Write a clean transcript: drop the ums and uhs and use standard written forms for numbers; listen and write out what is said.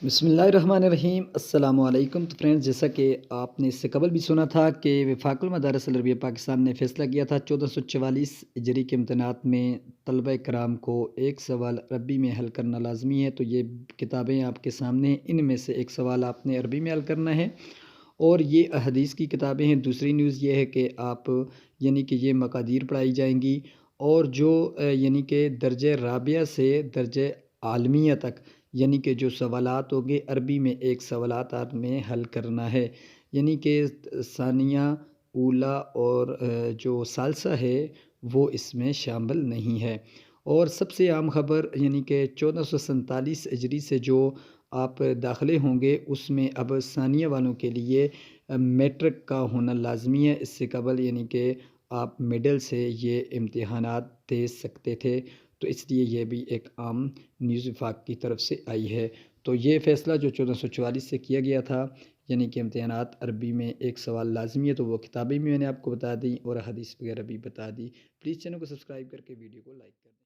بسم اللہ الرحمن الرحیم، السلام علیکم۔ تو فرینڈز، جیسا کہ آپ نے اس سے قبل بھی سنا تھا کہ وفاق المدارس العربیہ پاکستان نے فیصلہ کیا تھا 1444 ہجری کے امتحانات میں طلبہ کرام کو ایک سوال عربی میں حل کرنا لازمی ہے۔ تو یہ کتابیں آپ کے سامنے ہیں، ان میں سے ایک سوال آپ نے عربی میں حل کرنا ہے، اور یہ احادیث کی کتابیں ہیں۔ دوسری نیوز یہ ہے کہ آپ یعنی کہ یہ مقادیر پڑھائی جائیں گی، اور جو یعنی کہ درجہ رابعہ سے درجہ عالمیہ تک یعنی کہ جو سوالات ہوں گے عربی میں ایک سوالات آپ میں حل کرنا ہے، یعنی کہ ثانیہ، اولیٰ اور جو ثالثہ ہے وہ اس میں شامل نہیں ہے۔ اور سب سے عام خبر یعنی کہ 1447 ہجری سے جو آپ داخلے ہوں گے اس میں اب ثانیہ والوں کے لیے میٹرک کا ہونا لازمی ہے۔ اس سے قبل یعنی کہ آپ مڈل سے یہ امتحانات دے سکتے تھے، تو اس لیے یہ بھی ایک عام نیوز وفاق کی طرف سے آئی ہے۔ تو یہ فیصلہ جو 1444 سے کیا گیا تھا، یعنی کہ امتحانات عربی میں ایک سوال لازمی ہے، تو وہ کتابیں بھی میں نے آپ کو بتا دی اور حدیث وغیرہ بھی بتا دی۔ پلیز چینل کو سبسکرائب کر کے ویڈیو کو لائک کر دیں۔